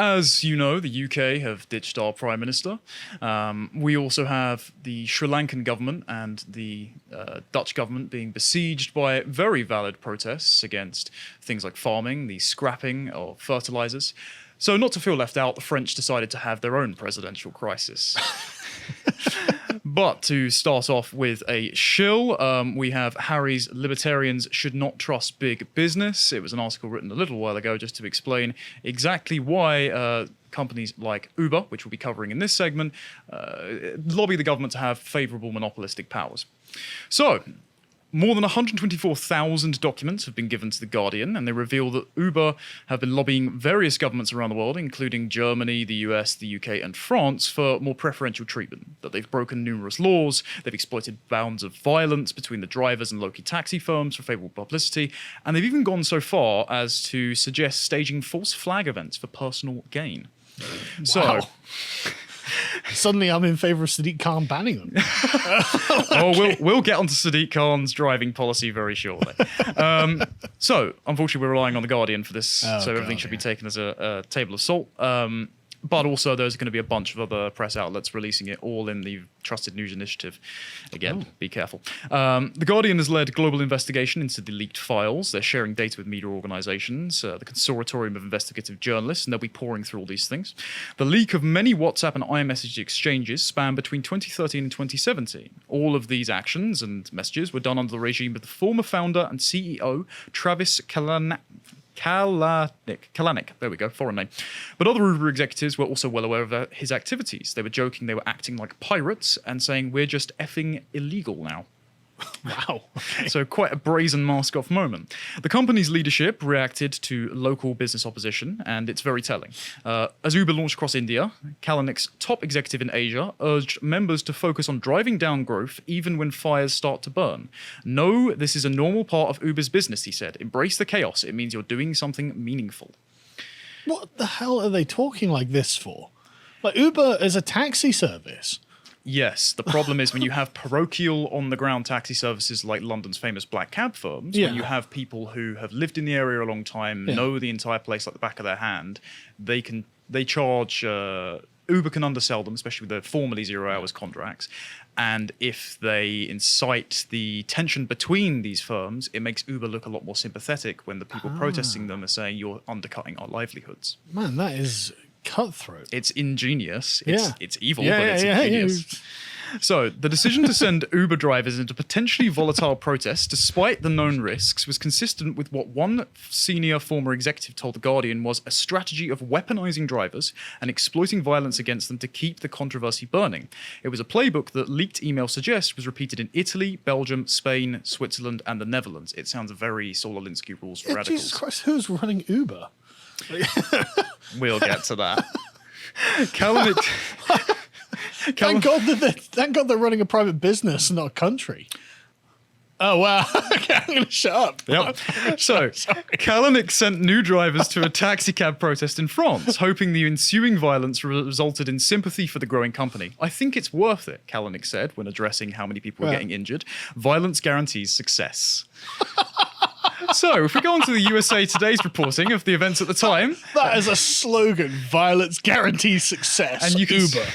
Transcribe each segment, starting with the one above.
As you know, the UK have ditched our Prime Minister. We also have the Sri Lankan government and the Dutch government being besieged by very valid protests against things like farming, the scrapping of fertilizers. So not to feel left out, the French decided to have their own presidential crisis. But to start off with a shill, we have Harry's Libertarians should not trust big business. It was an article written a little while ago just to explain exactly why companies like Uber, which we'll be covering in this segment, lobby the government to have favourable monopolistic powers. So, more than 124,000 documents have been given to The Guardian, and they reveal that Uber have been lobbying various governments around the world, including Germany, the US, the UK, and France, for more preferential treatment, that they've broken numerous laws, they've exploited bounds of violence between the drivers and local taxi firms for favourable publicity, and they've even gone so far as to suggest staging false flag events for personal gain. Wow. So... Suddenly I'm in favour of Sadiq Khan banning them. Oh, we'll get onto Sadiq Khan's driving policy very shortly. So, unfortunately, we're relying on The Guardian for this, so everything should be taken as a table of salt. But also, there's going to be a bunch of other press outlets releasing it all in the Trusted News Initiative. Again, be careful. The Guardian has led global investigation into the leaked files. They're sharing data with media organisations, the Consortium of Investigative Journalists, and they'll be pouring through all these things. The leak of many WhatsApp and iMessage exchanges span between 2013 and 2017. All of these actions and messages were done under the regime of the former founder and CEO, Travis Kalanick, there we go, foreign name. But other Uber executives were also well aware of his activities. They were joking they were acting like pirates and saying, we're just effing illegal now. Wow. Okay. So quite a brazen mask-off moment. The company's leadership reacted to local business opposition, and it's very telling. As Uber launched across India, Kalanick's top executive in Asia urged members to focus on driving down growth even when fires start to burn. No, this is a normal part of Uber's business, he said. Embrace the chaos. It means you're doing something meaningful. What the hell are they talking like this for? Like, Uber is a taxi service. Yes, the problem is when you have parochial on-the-ground taxi services like London's famous black cab firms, when you have people who have lived in the area a long time, know the entire place like the back of their hand, they charge... Uber can undersell them, especially with the formerly 0 hours contracts. And if they incite the tension between these firms, it makes Uber look a lot more sympathetic when the people protesting them are saying, you're undercutting our livelihoods. Man, that is... cutthroat. It's ingenious. It's evil, but it's yeah, ingenious. So, the decision to send Uber drivers into potentially volatile protests, despite the known risks, was consistent with what one senior former executive told The Guardian was a strategy of weaponizing drivers and exploiting violence against them to keep the controversy burning. It was a playbook that leaked emails suggest was repeated in Italy, Belgium, Spain, Switzerland, and the Netherlands. It sounds very Saul Alinsky rules for radicals. Jesus Christ, who's running Uber? We'll get to that. Kalanick... Thank God they're running a private business, not a country. Oh, wow. Okay, I'm going to shut up. Yep. So, Kalanick sent new drivers to a taxi cab protest in France, hoping the ensuing violence resulted in sympathy for the growing company. I think it's worth it, Kalanick said when addressing how many people were getting injured. Violence guarantees success. So, if we go on to the USA Today's reporting of the events at the time... That is a slogan. Violence guarantees success. And Uber.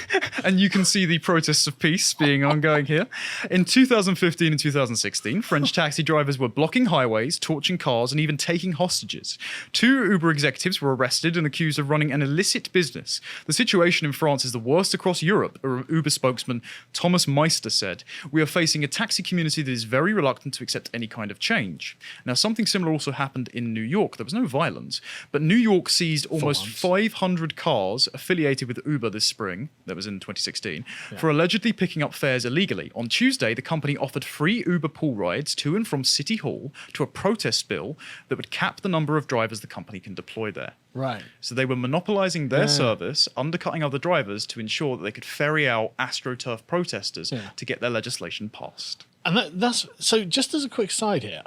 And you can see the protests of peace being ongoing here. In 2015 and 2016, French taxi drivers were blocking highways, torching cars, and even taking hostages. 2 Uber executives were arrested and accused of running an illicit business. The situation in France is the worst across Europe, Uber spokesman Thomas Meister said. We are facing a taxi community that is very reluctant to accept any kind of change. Now, something similar also happened in New York. There was no violence, but New York seized almost 500 cars affiliated with Uber this spring, that was in 2016, for allegedly picking up fares illegally. On Tuesday, the company offered free Uber pool rides to and from City Hall to a protest bill that would cap the number of drivers the company can deploy there. Right. So they were monopolizing their service, undercutting other drivers to ensure that they could ferry out AstroTurf protesters to get their legislation passed. And that's... So just as a quick side here...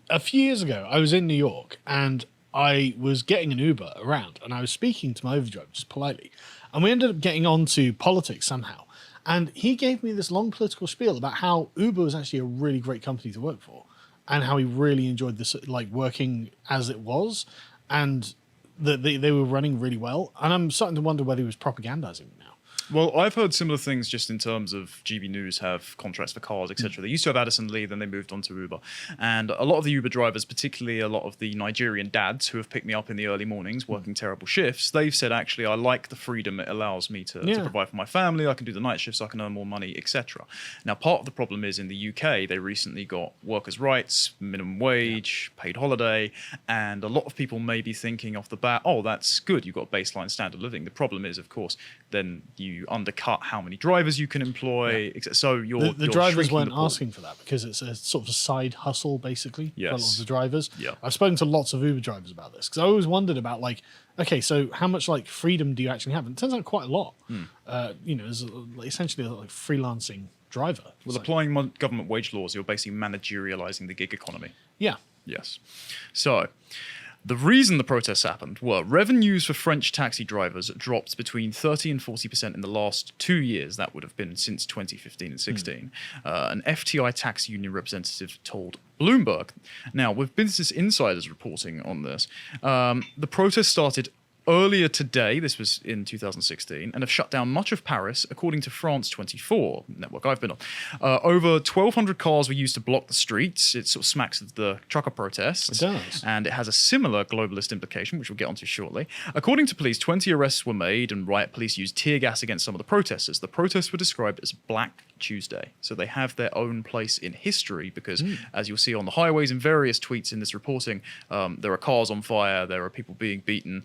a few years ago, I was in New York and I was getting an Uber around and I was speaking to my overdrive just politely. And we ended up getting on to politics somehow. And he gave me this long political spiel about how Uber was actually a really great company to work for and how he really enjoyed this, like, working as it was. And that they were running really well, and I'm starting to wonder whether he was propagandizing now. Well, I've heard similar things just in terms of GB News have contracts for cars, etc. They used to have Addison Lee, then they moved on to Uber. And a lot of the Uber drivers, particularly a lot of the Nigerian dads who have picked me up in the early mornings working terrible shifts, they've said, actually, I like the freedom it allows me to provide for my family. I can do the night shifts, I can earn more money, etc. Now, part of the problem is in the UK, they recently got workers' rights, minimum wage, paid holiday, and a lot of people may be thinking off the bat, oh, that's good, you've got a baseline standard of living. The problem is, of course, then you undercut how many drivers you can employ. So the drivers weren't asking for that because it's a sort of a side hustle, basically, for a lot of the drivers. Yeah. I've spoken to lots of Uber drivers about this because I always wondered about, like, okay, so how much like freedom do you actually have? And it turns out quite a lot. As essentially like freelancing driver. Well, applying government wage laws, you're basically managerializing the gig economy. Yeah. Yes. So the reason the protests happened were revenues for French taxi drivers dropped between 30 and 40% in the last 2 years. That would have been since 2015 and 16. An FTI taxi union representative told Bloomberg. Now, with Business Insider's reporting on this, the protest started earlier today, this was in 2016, and have shut down much of Paris, according to France 24, network I've been on. Over 1,200 cars were used to block the streets. It sort of smacks of the trucker protests. It does. And it has a similar globalist implication, which we'll get onto shortly. According to police, 20 arrests were made, and riot police used tear gas against some of the protesters. The protests were described as Black Tuesday. So they have their own place in history because, as you'll see on the highways in various tweets in this reporting, there are cars on fire, there are people being beaten.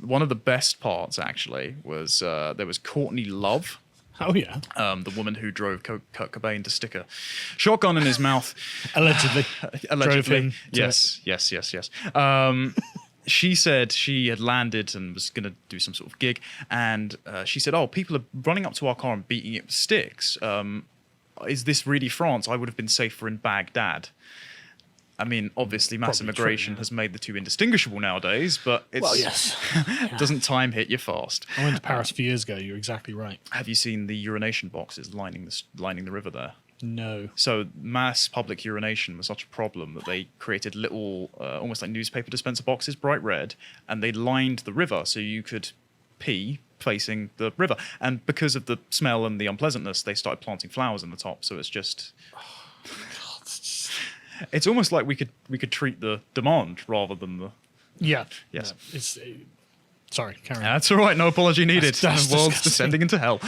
One of the best parts, actually, was there was Courtney Love. Oh, yeah. The woman who drove Kurt Cobain to stick a shotgun in his mouth. Allegedly. Allegedly. Drove him Yes. She said she had landed and was going to do some sort of gig. And she said, oh, people are running up to our car and beating it with sticks. Is this really France? I would have been safer in Baghdad. I mean, obviously, mass immigration has made the two indistinguishable nowadays, but it's doesn't time hit you fast. I went to Paris a few years ago. You're exactly right. Have you seen the urination boxes lining the river there? No. So mass public urination was such a problem that they created little, almost like newspaper dispenser boxes, bright red, and they lined the river so you could pee facing the river. And because of the smell and the unpleasantness, they started planting flowers in the top. So it's just... It's almost like we could treat the demand rather than the... Yeah. Yes. Yeah. Sorry, carry on. That's all right. No apology needed. That's the world's disgusting. descending into hell.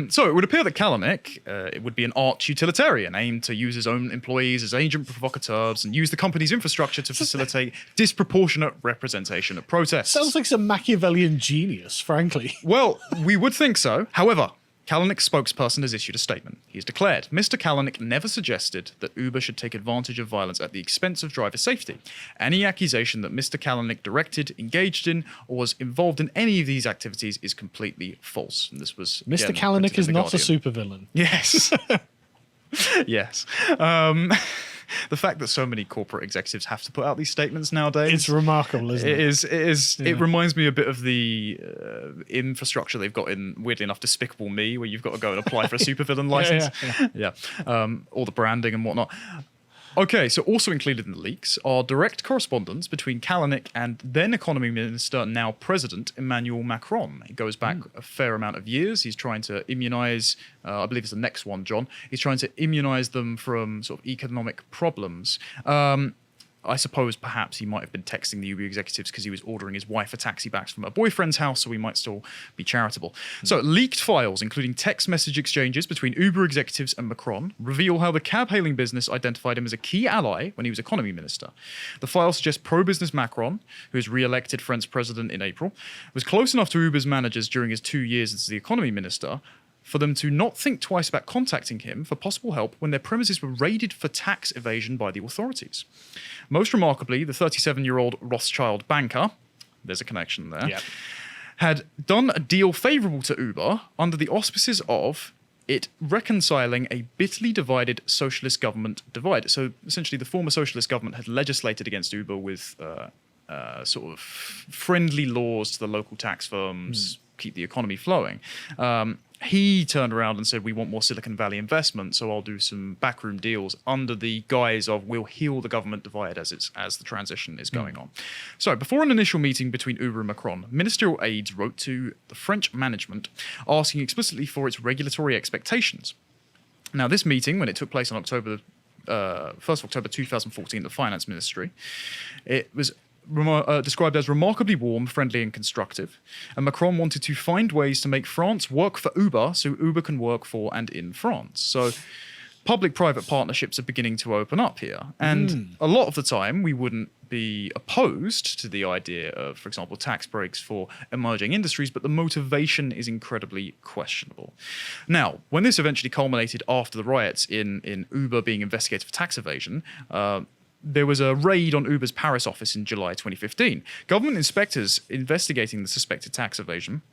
So it would appear that Kalanick it would be an arch utilitarian aimed to use his own employees as agent provocateurs and use the company's infrastructure to facilitate disproportionate representation at protests. Sounds like some Machiavellian genius, frankly. Well, we would think so. However, Kalanick's spokesperson has issued a statement. He has declared, Mr. Kalanick never suggested that Uber should take advantage of violence at the expense of driver safety. Any accusation that Mr. Kalanick directed, engaged in, or was involved in any of these activities is completely false. And this was Mr. again, Kalanick printed is in The not a Guardian. supervillain. Yes. Yes. The fact that so many corporate executives have to put out these statements nowadays. It's remarkable, isn't it? It reminds me a bit of the infrastructure they've got in, weirdly enough, Despicable Me, where you've got to go and apply for a supervillain license. Yeah. All the branding and whatnot. Okay, so also included in the leaks are direct correspondence between Kalanick and then Economy Minister, now President, Emmanuel Macron. It goes back a fair amount of years. He's trying to immunise, I believe it's the next one, John. He's trying to immunise them from sort of economic problems. I suppose perhaps he might have been texting the Uber executives because he was ordering his wife a taxi back from her boyfriend's house, so he might still be charitable. So leaked files, including text message exchanges between Uber executives and Macron, reveal how the cab-hailing business identified him as a key ally when he was economy minister. The files suggest pro-business Macron, who was re-elected French president in April, was close enough to Uber's managers during his 2 years as the economy minister for them to not think twice about contacting him for possible help when their premises were raided for tax evasion by the authorities. Most remarkably, the 37-year-old Rothschild banker, there's a connection there, had done a deal favourable to Uber under the auspices of it reconciling a bitterly divided socialist government divide. So essentially the former socialist government had legislated against Uber with sort of friendly laws to the local tax firms, keep the economy flowing. he turned around and said, we want more Silicon Valley investment, so I'll do some backroom deals under the guise of we'll heal the government divide as the transition is going on. So before an initial meeting between Uber and Macron, ministerial aides wrote to the French management asking explicitly for its regulatory expectations. Now, this meeting, when it took place on 1st of October 2014, the Finance Ministry, it was described as remarkably warm, friendly, and constructive. And Macron wanted to find ways to make France work for Uber so Uber can work for and in France. So public-private partnerships are beginning to open up here. And a lot of the time, we wouldn't be opposed to the idea of, for example, tax breaks for emerging industries, but the motivation is incredibly questionable. Now, when this eventually culminated after the riots in Uber being investigated for tax evasion, there was a raid on Uber's Paris office in July 2015. Government inspectors investigating the suspected tax evasion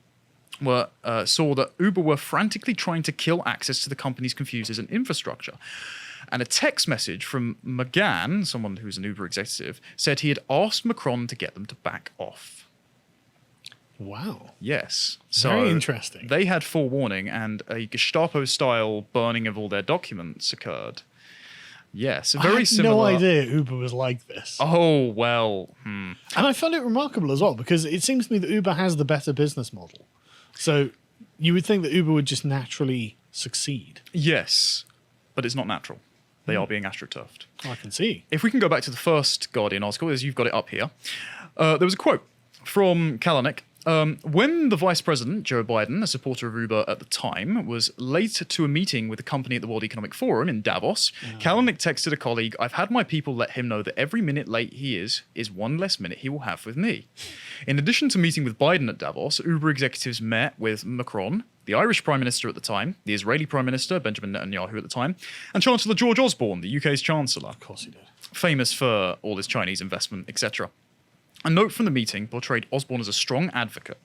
saw that Uber were frantically trying to kill access to the company's computers and infrastructure. And a text message from McGann, someone who's an Uber executive, said he had asked Macron to get them to back off. Wow. Yes. So very interesting. They had forewarning, and a Gestapo-style burning of all their documents occurred. Yes, very I had similar. no idea Uber was like this. Oh, well. And I found it remarkable as well, because it seems to me that Uber has the better business model. So you would think that Uber would just naturally succeed. Yes, but it's not natural. They are being astroturfed. I can see. If we can go back to the first Guardian article, as you've got it up here, there was a quote from Kalanick. When the vice president, Joe Biden, a supporter of Uber at the time, was late to a meeting with a company at the World Economic Forum in Davos, Kalanick texted a colleague, "I've had my people let him know that every minute late he is one less minute he will have with me." In addition to meeting with Biden at Davos, Uber executives met with Macron, the Irish Prime Minister at the time, the Israeli Prime Minister, Benjamin Netanyahu at the time, and Chancellor George Osborne, the UK's Chancellor. Of course he did. Famous for all his Chinese investment, etc. A note from the meeting portrayed Osborne as a strong advocate.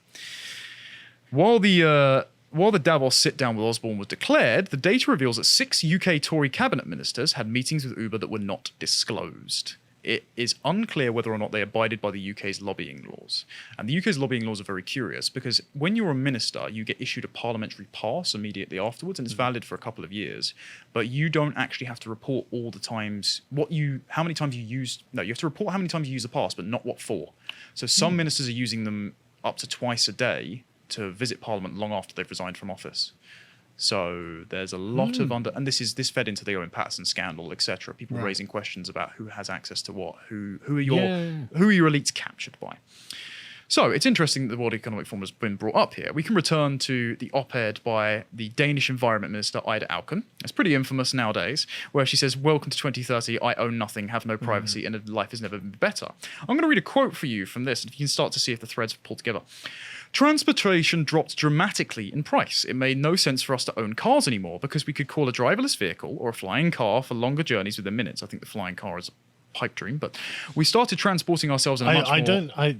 While the Davos sit-down with Osborne was declared, the data reveals that 6 UK Tory cabinet ministers had meetings with Uber that were not disclosed. It is unclear whether or not they abided by the UK's lobbying laws. And the UK's lobbying laws are very curious because when you're a minister, you get issued a parliamentary pass immediately afterwards, and it's valid for a couple of years. But you don't actually have to report all the times how many times you used. No, you have to report how many times you use the pass, but not what for. So some ministers are using them up to twice a day to visit Parliament long after they've resigned from office. So there's a lot of and this fed into the Owen Paterson scandal, etc. People raising questions about who has access to what, who are your elites captured by. So it's interesting that the World Economic Forum has been brought up here. We can return to the op-ed by the Danish Environment Minister, Ida Auken. It's pretty infamous nowadays, where she says, "Welcome to 2030, I own nothing, have no privacy, and life has never been better." I'm going to read a quote for you from this, and you can start to see if the threads pull together. "Transportation dropped dramatically in price. It made no sense for us to own cars anymore because we could call a driverless vehicle or a flying car for longer journeys within minutes." I think the flying car is a pipe dream, but we started transporting ourselves in a much more...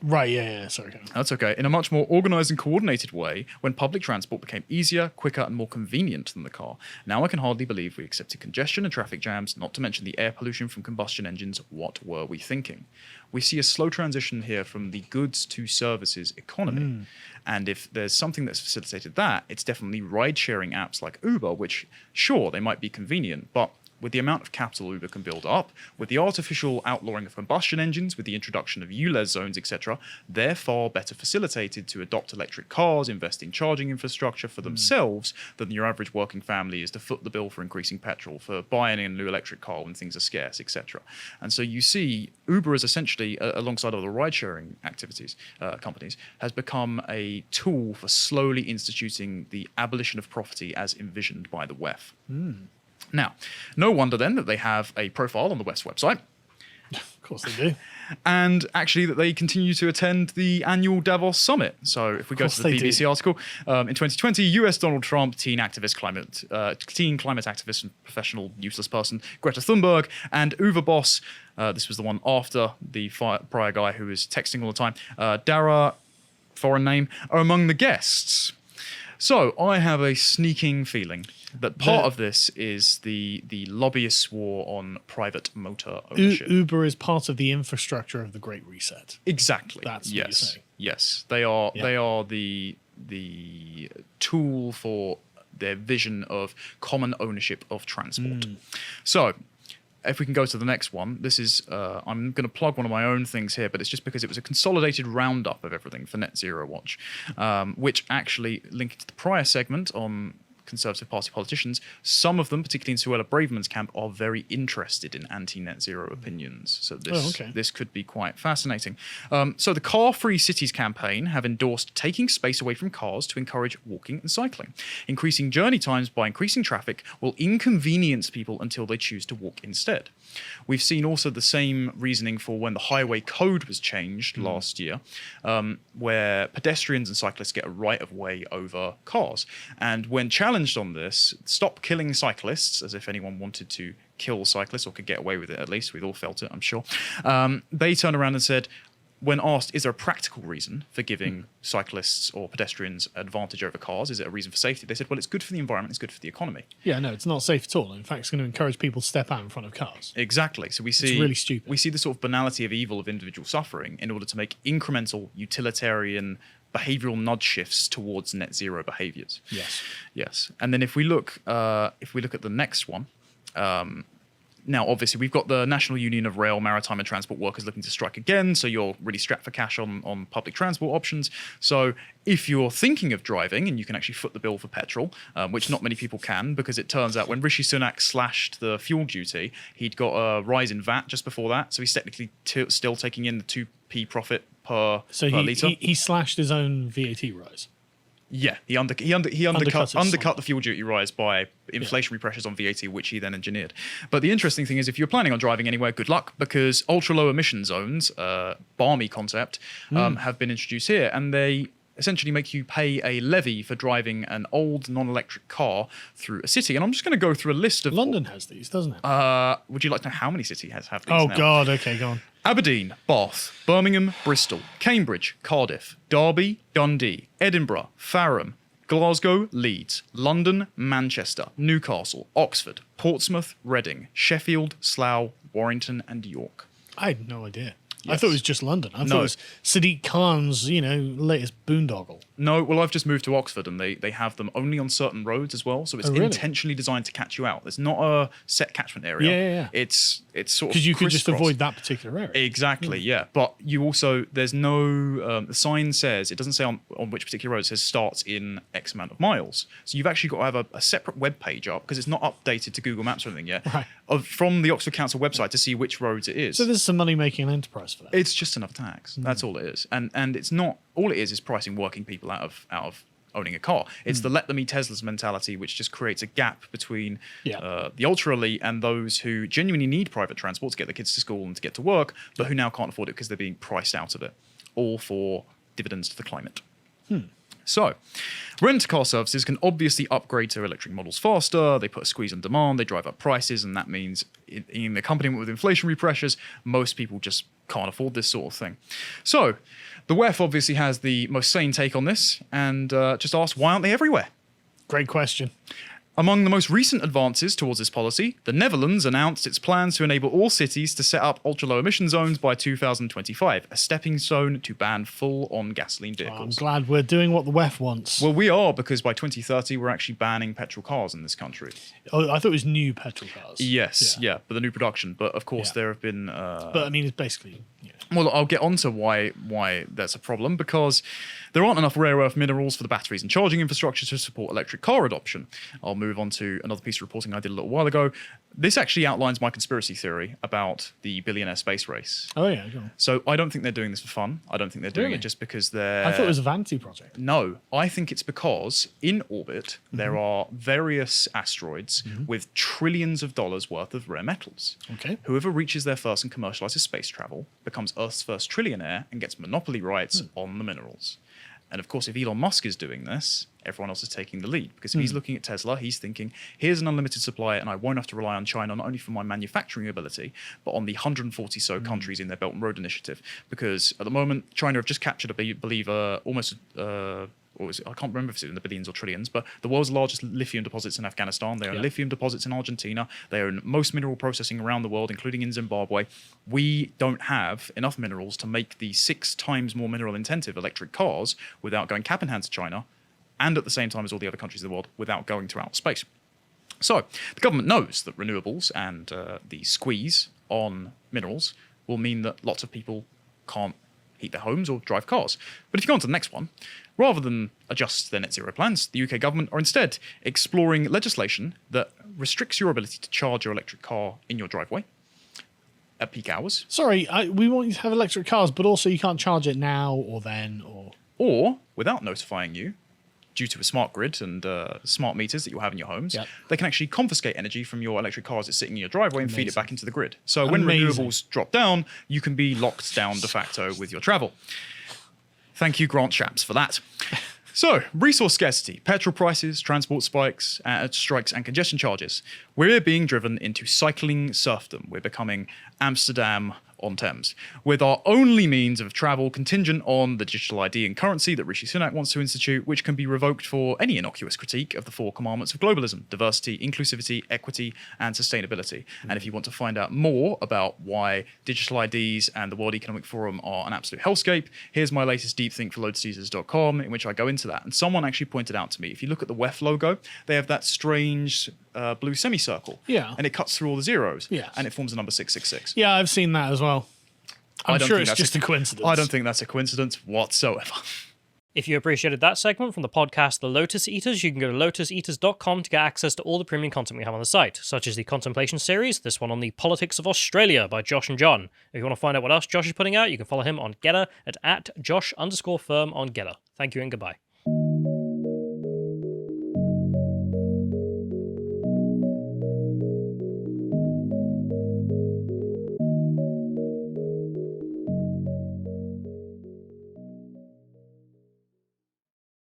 Right, yeah, sorry. That's okay. In a much more organised and coordinated way when public transport became easier, quicker and more convenient than the car. Now I can hardly believe we accepted congestion and traffic jams, not to mention the air pollution from combustion engines. What were we thinking? We see a slow transition here from the goods to services economy. And if there's something that's facilitated that, it's definitely ride-sharing apps like Uber, which, sure, they might be convenient, but with the amount of capital Uber can build up, with the artificial outlawing of combustion engines, with the introduction of ULEZ zones, etc., they're far better facilitated to adopt electric cars, invest in charging infrastructure for themselves than your average working family is to foot the bill for increasing petrol, for buying a new electric car when things are scarce, etc. And so you see Uber is essentially, alongside other ride-sharing activities, companies, has become a tool for slowly instituting the abolition of property as envisioned by the WEF. Now, no wonder then that they have a profile on the WEF's website. Of course they do. And actually that they continue to attend the annual Davos summit. So if we go to the BBC article, in 2020, US Donald Trump, teen climate activist and professional useless person, Greta Thunberg, and Uber boss, this was the one after the prior guy who was texting all the time, Dara, foreign name, are among the guests. So I have a sneaking feeling that part of this is the lobbyists' war on private motor ownership. Uber is part of the infrastructure of the Great Reset. Exactly. That's what you're saying. Yes, they are. Yeah. They are the the tool for their vision of common ownership of transport. So if we can go to the next one, this is, I'm going to plug one of my own things here, but it's just because it was a consolidated roundup of everything for Net Zero Watch, which actually, linking to the prior segment on Conservative Party politicians, some of them, particularly in Suella Braverman's camp, are very interested in anti-net zero opinions. So this could be quite fascinating. So the Car-Free Cities campaign have endorsed taking space away from cars to encourage walking and cycling. Increasing journey times by increasing traffic will inconvenience people until they choose to walk instead. We've seen also the same reasoning for when the highway code was changed last year, where pedestrians and cyclists get a right of way over cars. And when challenged on this, stop killing cyclists, as if anyone wanted to kill cyclists or could get away with it, at least. We've all felt it, I'm sure. They turned around and said, when asked, is there a practical reason for giving cyclists or pedestrians advantage over cars? Is it a reason for safety? They said, well, it's good for the environment, it's good for the economy. Yeah, no, it's not safe at all. In fact, it's going to encourage people to step out in front of cars. Exactly. So we see, it's really stupid. We see the sort of banality of evil of individual suffering in order to make incremental, utilitarian, behavioral nudge shifts towards net zero behaviors. Yes. And then if we look at the next one, now, obviously, we've got the National Union of Rail, Maritime and Transport Workers looking to strike again, so you're really strapped for cash on public transport options. So if you're thinking of driving, and you can actually foot the bill for petrol, which not many people can, because it turns out when Rishi Sunak slashed the fuel duty, he'd got a rise in VAT just before that, so he's technically still taking in the 2p profit per litre. He slashed his own VAT rise. Yeah, he undercut the fuel duty rise by inflationary pressures on VAT, which he then engineered. But the interesting thing is, if you're planning on driving anywhere, good luck, because ultra low emission zones, balmy concept, have been introduced here, and they essentially make you pay a levy for driving an old non-electric car through a city. And I'm just going to go through a list of... London has these, doesn't it? Would you like to know how many cities have these now? God, okay, go on. Aberdeen, Bath, Birmingham, Bristol, Cambridge, Cardiff, Derby, Dundee, Edinburgh, Fareham, Glasgow, Leeds, London, Manchester, Newcastle, Oxford, Portsmouth, Reading, Sheffield, Slough, Warrington and York. I had no idea. Yes. I thought it was just London. I thought it was Sadiq Khan's, latest boondoggle. No, well, I've just moved to Oxford, and they have them only on certain roads as well. So it's intentionally designed to catch you out. There's not a set catchment area. Yeah. It's sort of because you could just avoid that particular area. Exactly. Yeah, but you also there's no the sign says, it doesn't say on which particular road. It says starts in X amount of miles. So you've actually got to have a separate web page up, because it's not updated to Google Maps or anything yet. Right. From the Oxford Council website to see which roads it is. So there's some money making an enterprise for that. It's just another tax. That's all it is. And it's not, all it is pricing working people out of owning a car. It's the let them eat Teslas mentality, which just creates a gap between the ultra elite and those who genuinely need private transport to get their kids to school and to get to work, but who now can't afford it because they're being priced out of it, all for dividends to the climate. So, rent-a-car services can obviously upgrade to electric models faster. They put a squeeze on demand, they drive up prices, and that means in accompaniment with inflationary pressures, most people just can't afford this sort of thing. So, the WEF obviously has the most sane take on this, and just asks, why aren't they everywhere? Great question. Among the most recent advances towards this policy, the Netherlands announced its plans to enable all cities to set up ultra-low emission zones by 2025, a stepping stone to ban full-on gasoline vehicles. I'm glad we're doing what the WEF wants. Well, we are, because by 2030, we're actually banning petrol cars in this country. Oh, I thought it was new petrol cars. Yes, but the new production. But of course, there have been... but I mean, it's basically... Well, I'll get on to why that's a problem, because there aren't enough rare earth minerals for the batteries and charging infrastructure to support electric car adoption. I'll move on to another piece of reporting I did a little while ago. This actually outlines my conspiracy theory about the billionaire space race. Oh, yeah, go on. So I don't think they're doing this for fun. I don't think they're doing it just because they're... I thought it was a vanity project. No, I think it's because in orbit, there are various asteroids with trillions of dollars worth of rare metals. Okay. Whoever reaches there first and commercializes space travel becomes Earth's first trillionaire and gets monopoly rights on the minerals. And of course, if Elon Musk is doing this, everyone else is taking the lead. Because if he's looking at Tesla, he's thinking, here's an unlimited supply and I won't have to rely on China, not only for my manufacturing ability, but on the 140 so countries in their Belt and Road Initiative. Because at the moment, China have just captured, I believe, almost I can't remember if it's in the billions or trillions, but the world's largest lithium deposits in Afghanistan. They own lithium deposits in Argentina. They own most mineral processing around the world, including in Zimbabwe. We don't have enough minerals to make the 6 times more mineral-intensive electric cars without going cap in hand to China, and at the same time as all the other countries of the world without going to outer space. So the government knows that renewables and the squeeze on minerals will mean that lots of people can't heat their homes or drive cars. But if you go on to the next one, rather than adjust their net zero plans, the UK government are instead exploring legislation that restricts your ability to charge your electric car in your driveway at peak hours. Sorry, we want you to have electric cars, but also you can't charge it now or then Or, without notifying you, due to a smart grid and smart meters that you have in your homes, they can actually confiscate energy from your electric car as it's sitting in your driveway and feed it back into the grid. So when renewables drop down, you can be locked down de facto with your travel. Thank you, Grant Shapps, for that. So, resource scarcity, petrol prices, transport spikes, strikes, and congestion charges. We're being driven into cycling serfdom. We're becoming Amsterdam on Thames, with our only means of travel contingent on the digital ID and currency that Rishi Sunak wants to institute, which can be revoked for any innocuous critique of the 4 commandments of globalism: diversity, inclusivity, equity, and sustainability. And if you want to find out more about why digital IDs and the World Economic Forum are an absolute hellscape, here's my latest deep think for lotuseaters.com, in which I go into that. And someone actually pointed out to me, if you look at the WEF logo, they have that strange blue semicircle. Yeah. And it cuts through all the zeros. Yes. And it forms a number 666. Yeah, I've seen that as well. I'm sure it's just a coincidence. I don't think that's a coincidence whatsoever. If you appreciated that segment from the podcast The Lotus Eaters, you can go to lotuseaters.com to get access to all the premium content we have on the site, such as the Contemplation series, this one on the Politics of Australia by Josh and John. If you want to find out what else Josh is putting out, you can follow him on Getter at @Josh_firm on Getter. Thank you and goodbye.